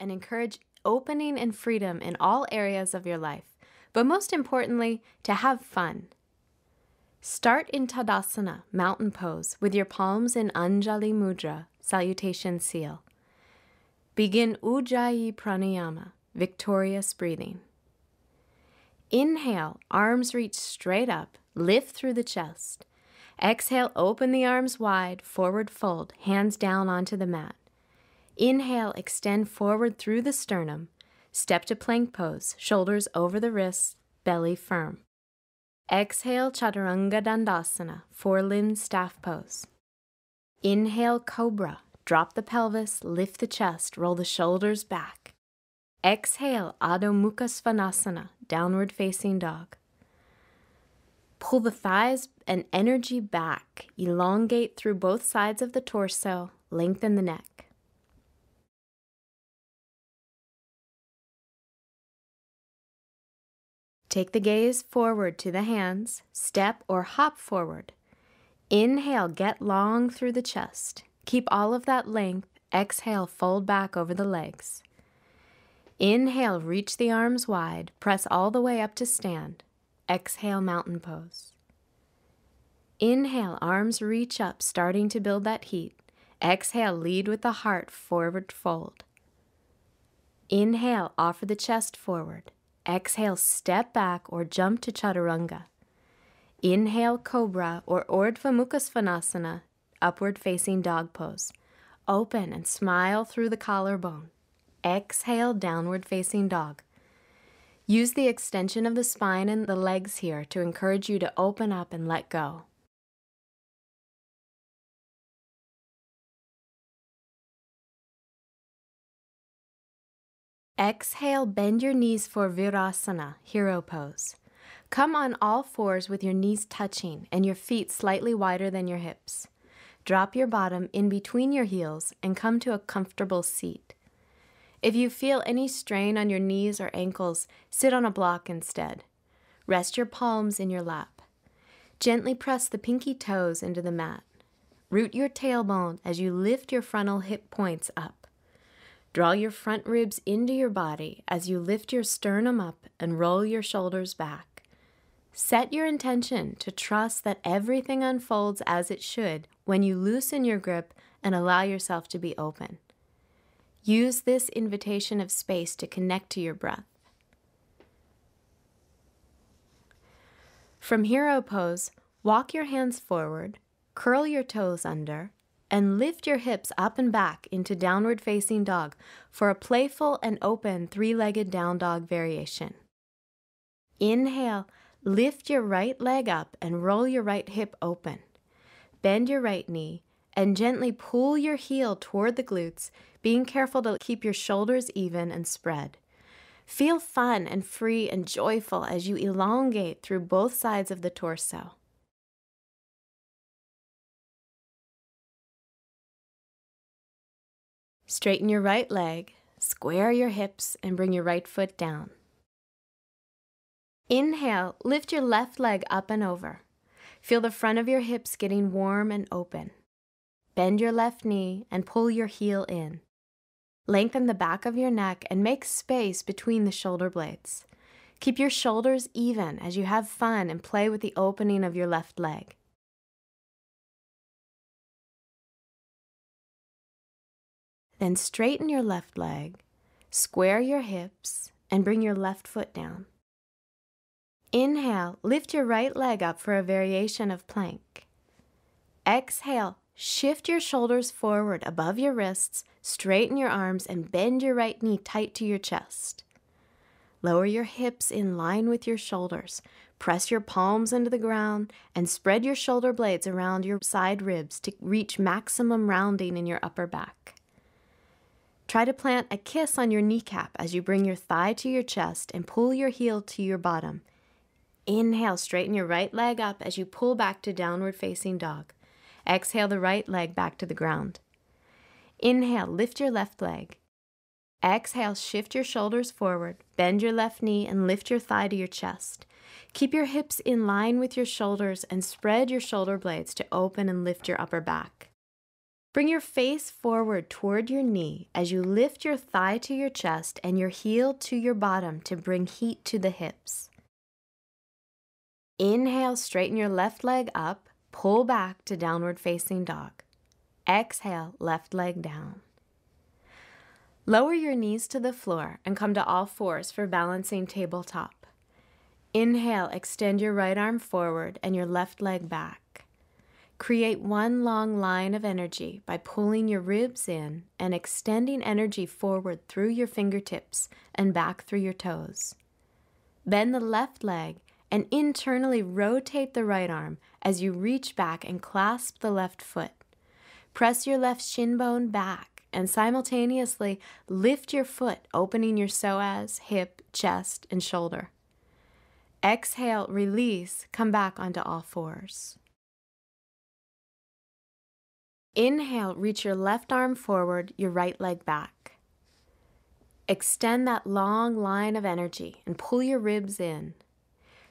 and encourage opening and freedom in all areas of your life, but most importantly, to have fun. Start in Tadasana, mountain pose, with your palms in Anjali Mudra, salutation seal. Begin Ujjayi Pranayama, victorious breathing. Inhale, arms reach straight up, lift through the chest. Exhale, open the arms wide, forward fold, hands down onto the mat. Inhale, extend forward through the sternum. Step to plank pose, shoulders over the wrists, belly firm. Exhale, Chaturanga Dandasana, four-limbed staff pose. Inhale, Cobra. Drop the pelvis, lift the chest, roll the shoulders back. Exhale, Adho Mukha Svanasana, downward facing dog. Pull the thighs and energy back. Elongate through both sides of the torso, lengthen the neck. Take the gaze forward to the hands, step or hop forward. Inhale, get long through the chest. Keep all of that length. Exhale, fold back over the legs. Inhale, reach the arms wide. Press all the way up to stand. Exhale, mountain pose. Inhale, arms reach up, starting to build that heat. Exhale, lead with the heart, forward fold. Inhale, offer the chest forward. Exhale, step back or jump to Chaturanga. Inhale, Cobra or Urdhva Mukha Svanasana, upward facing dog pose. Open and smile through the collarbone. Exhale, downward facing dog. Use the extension of the spine and the legs here to encourage you to open up and let go. Exhale, bend your knees for Virasana, hero pose. Come on all fours with your knees touching and your feet slightly wider than your hips. Drop your bottom in between your heels and come to a comfortable seat. If you feel any strain on your knees or ankles, sit on a block instead. Rest your palms in your lap. Gently press the pinky toes into the mat. Root your tailbone as you lift your frontal hip points up. Draw your front ribs into your body as you lift your sternum up and roll your shoulders back. Set your intention to trust that everything unfolds as it should when you loosen your grip and allow yourself to be open. Use this invitation of space to connect to your breath. From hero pose, walk your hands forward, curl your toes under, and lift your hips up and back into downward facing dog for a playful and open three-legged down dog variation. Inhale, lift your right leg up and roll your right hip open. Bend your right knee and gently pull your heel toward the glutes, being careful to keep your shoulders even and spread. Feel fun and free and joyful as you elongate through both sides of the torso. Straighten your right leg, square your hips, and bring your right foot down. Inhale, lift your left leg up and over. Feel the front of your hips getting warm and open. Bend your left knee and pull your heel in. Lengthen the back of your neck and make space between the shoulder blades. Keep your shoulders even as you have fun and play with the opening of your left leg. Then straighten your left leg, square your hips, and bring your left foot down. Inhale, lift your right leg up for a variation of plank. Exhale, shift your shoulders forward above your wrists, straighten your arms, and bend your right knee tight to your chest. Lower your hips in line with your shoulders. Press your palms into the ground and spread your shoulder blades around your side ribs to reach maximum rounding in your upper back. Try to plant a kiss on your kneecap as you bring your thigh to your chest and pull your heel to your bottom. Inhale, straighten your right leg up as you pull back to downward facing dog. Exhale the right leg back to the ground. Inhale, lift your left leg. Exhale, shift your shoulders forward, bend your left knee and lift your thigh to your chest. Keep your hips in line with your shoulders and spread your shoulder blades to open and lift your upper back. Bring your face forward toward your knee as you lift your thigh to your chest and your heel to your bottom to bring heat to the hips. Inhale, straighten your left leg up, pull back to downward facing dog. Exhale, left leg down. Lower your knees to the floor and come to all fours for balancing tabletop. Inhale, extend your right arm forward and your left leg back. Create one long line of energy by pulling your ribs in and extending energy forward through your fingertips and back through your toes. Bend the left leg and internally rotate the right arm as you reach back and clasp the left foot. Press your left shin bone back and simultaneously lift your foot, opening your psoas, hip, chest, and shoulder. Exhale, release, come back onto all fours. Inhale, reach your left arm forward, your right leg back. Extend that long line of energy and pull your ribs in.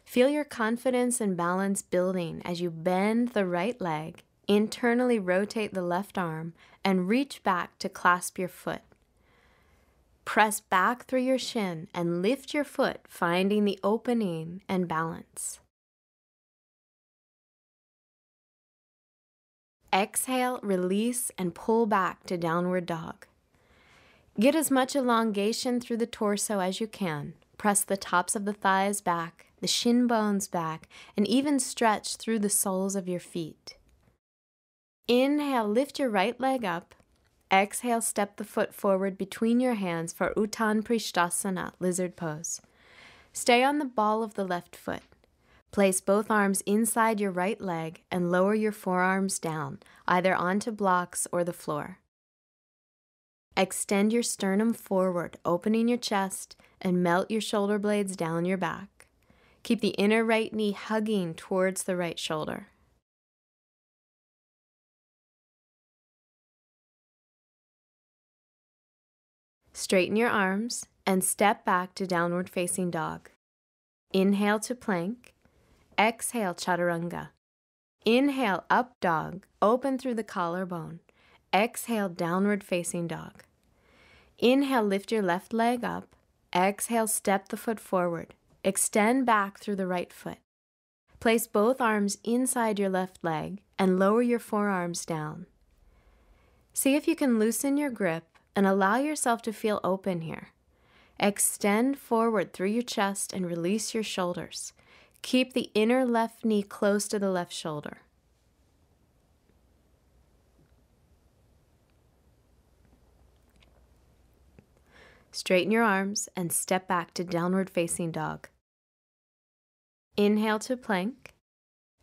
Feel your confidence and balance building as you bend the right leg, internally rotate the left arm, and reach back to clasp your foot. Press back through your shin and lift your foot, finding the opening and balance. Exhale, release, and pull back to downward dog. Get as much elongation through the torso as you can. Press the tops of the thighs back, the shin bones back, and even stretch through the soles of your feet. Inhale, lift your right leg up. Exhale, step the foot forward between your hands for Uttan Prishtasana, lizard pose. Stay on the ball of the left foot. Place both arms inside your right leg and lower your forearms down, either onto blocks or the floor. Extend your sternum forward, opening your chest, and melt your shoulder blades down your back. Keep the inner right knee hugging towards the right shoulder. Straighten your arms and step back to downward facing dog. Inhale to plank. Exhale, chaturanga. Inhale, up dog, open through the collarbone. Exhale, downward facing dog. Inhale, lift your left leg up. Exhale, step the foot forward. Extend back through the right foot. Place both arms inside your left leg and lower your forearms down. See if you can loosen your grip and allow yourself to feel open here. Extend forward through your chest and release your shoulders. Keep the inner left knee close to the left shoulder. Straighten your arms and step back to downward facing dog. Inhale to plank.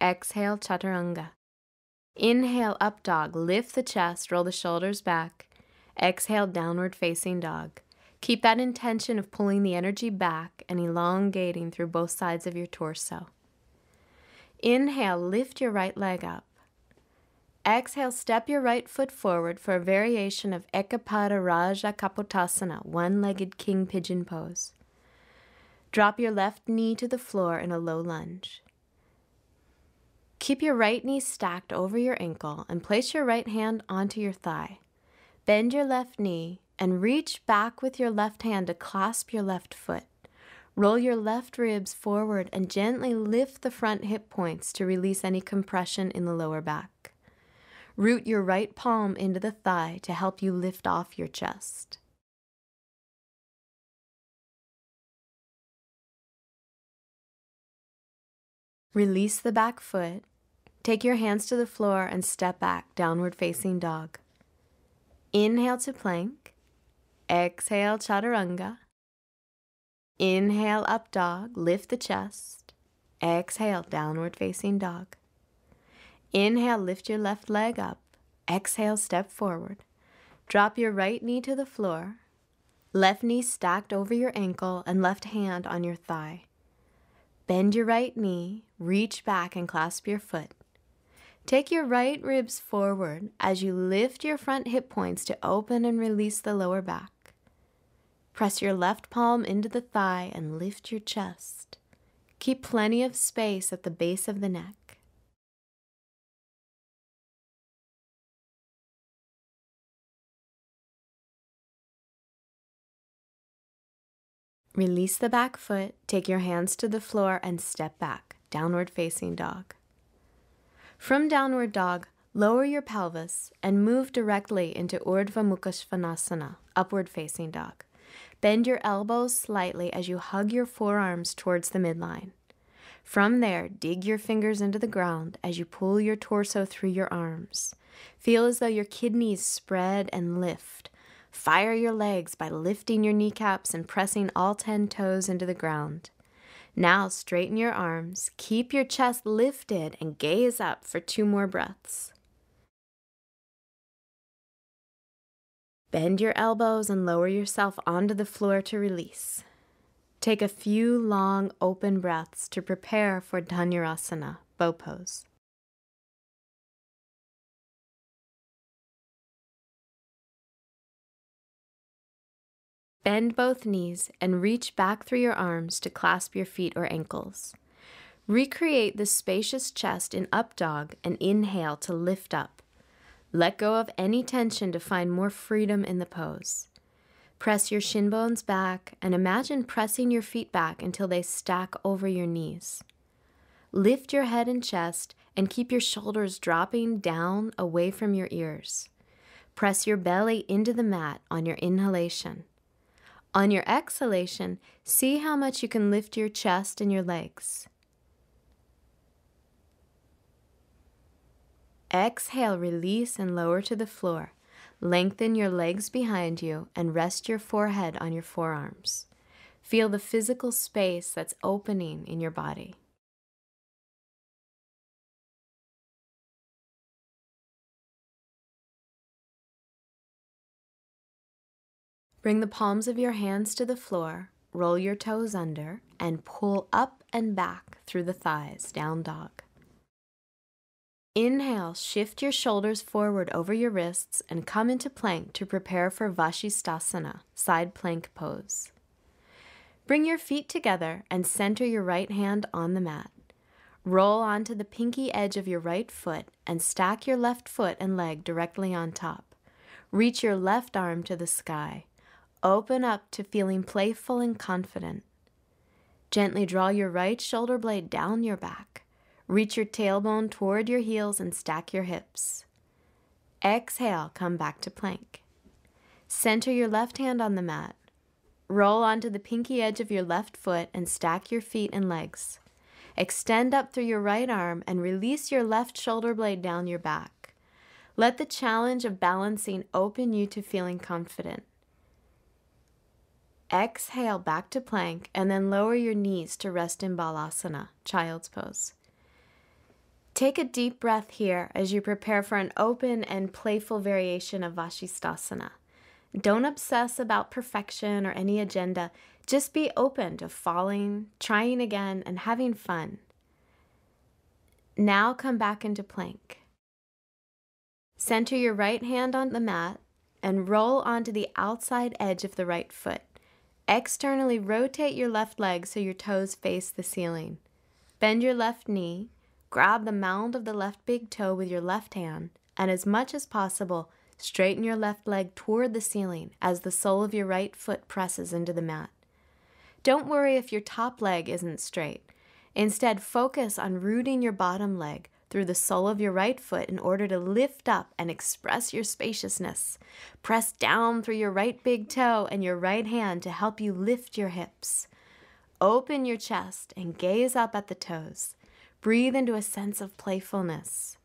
Exhale, chaturanga. Inhale, up dog. Lift the chest, roll the shoulders back. Exhale, downward facing dog. Keep that intention of pulling the energy back and elongating through both sides of your torso. Inhale, lift your right leg up. Exhale, step your right foot forward for a variation of Ekapada Raja Kapotasana, one-legged king pigeon pose. Drop your left knee to the floor in a low lunge. Keep your right knee stacked over your ankle and place your right hand onto your thigh. Bend your left knee and reach back with your left hand to clasp your left foot. Roll your left ribs forward and gently lift the front hip points to release any compression in the lower back. Root your right palm into the thigh to help you lift off your chest. Release the back foot. Take your hands to the floor and step back, downward facing dog. Inhale to plank. Exhale, chaturanga. Inhale, up dog, lift the chest. Exhale, downward facing dog. Inhale, lift your left leg up. Exhale, step forward. Drop your right knee to the floor. Left knee stacked over your ankle and left hand on your thigh. Bend your right knee, reach back and clasp your foot. Take your right ribs forward as you lift your front hip points to open and release the lower back. Press your left palm into the thigh and lift your chest. Keep plenty of space at the base of the neck. Release the back foot, take your hands to the floor and step back, downward facing dog. From downward dog, lower your pelvis and move directly into Urdhva Mukha Svanasana, upward facing dog. Bend your elbows slightly as you hug your forearms towards the midline. From there, dig your fingers into the ground as you pull your torso through your arms. Feel as though your kidneys spread and lift. Fire your legs by lifting your kneecaps and pressing all 10 toes into the ground. Now straighten your arms, keep your chest lifted, and gaze up for 2 more breaths. Bend your elbows and lower yourself onto the floor to release. Take a few long open breaths to prepare for Dhanurasana, bow pose. Bend both knees and reach back through your arms to clasp your feet or ankles. Recreate the spacious chest in up dog and inhale to lift up. Let go of any tension to find more freedom in the pose. Press your shin bones back and imagine pressing your feet back until they stack over your knees. Lift your head and chest and keep your shoulders dropping down away from your ears. Press your belly into the mat on your inhalation. On your exhalation, see how much you can lift your chest and your legs. Exhale, release and lower to the floor. Lengthen your legs behind you and rest your forehead on your forearms. Feel the physical space that's opening in your body. Bring the palms of your hands to the floor, roll your toes under, and pull up and back through the thighs, down dog. Inhale, shift your shoulders forward over your wrists and come into plank to prepare for Vashisthasana, side plank pose. Bring your feet together and center your right hand on the mat. Roll onto the pinky edge of your right foot and stack your left foot and leg directly on top. Reach your left arm to the sky. Open up to feeling playful and confident. Gently draw your right shoulder blade down your back. Reach your tailbone toward your heels and stack your hips. Exhale, come back to plank. Center your left hand on the mat. Roll onto the pinky edge of your left foot and stack your feet and legs. Extend up through your right arm and release your left shoulder blade down your back. Let the challenge of balancing open you to feeling confident. Exhale back to plank and then lower your knees to rest in Balasana, child's pose. Take a deep breath here as you prepare for an open and playful variation of Vashisthasana. Don't obsess about perfection or any agenda. Just be open to falling, trying again, and having fun. Now come back into plank. Center your right hand on the mat and roll onto the outside edge of the right foot. Externally rotate your left leg so your toes face the ceiling. Bend your left knee, grab the mound of the left big toe with your left hand, and as much as possible, straighten your left leg toward the ceiling as the sole of your right foot presses into the mat. Don't worry if your top leg isn't straight. Instead, focus on rooting your bottom leg through the sole of your right foot in order to lift up and express your spaciousness. Press down through your right big toe and your right hand to help you lift your hips. Open your chest and gaze up at the toes. Breathe into a sense of playfulness.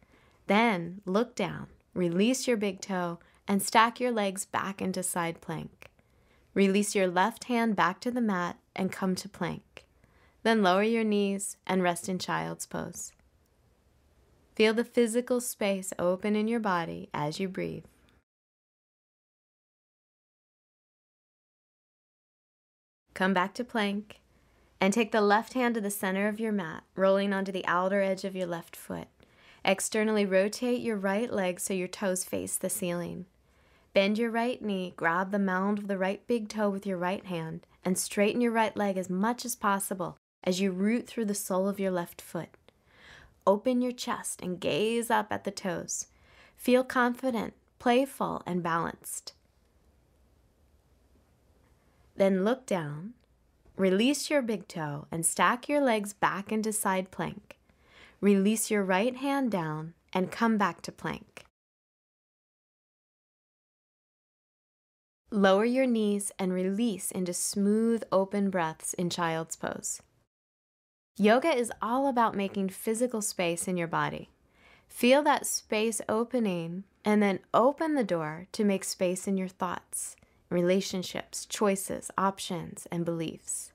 Then look down, release your big toe, and stack your legs back into side plank. Release your left hand back to the mat and come to plank. Then lower your knees and rest in child's pose. Feel the physical space open in your body as you breathe. Come back to plank and take the left hand to the center of your mat, rolling onto the outer edge of your left foot. Externally rotate your right leg so your toes face the ceiling. Bend your right knee, grab the mound of the right big toe with your right hand, and straighten your right leg as much as possible as you root through the sole of your left foot. Open your chest and gaze up at the toes. Feel confident, playful, and balanced. Then look down, Release your big toe and stack your legs back into side plank. Release your right hand down and come back to plank. Lower your knees and release into smooth, open breaths in child's pose. Yoga is all about making physical space in your body. Feel that space opening and then open the door to make space in your thoughts, relationships, choices, options, and beliefs.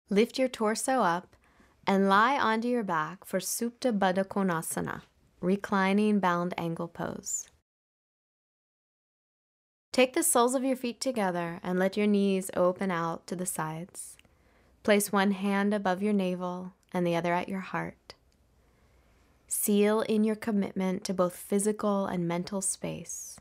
Lift your torso up and lie onto your back for Supta Baddha Konasana, reclining bound angle pose. Take the soles of your feet together and let your knees open out to the sides. Place one hand above your navel and the other at your heart. Seal in your commitment to both physical and mental space.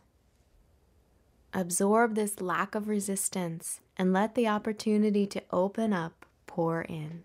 Absorb this lack of resistance and let the opportunity to open up pour in.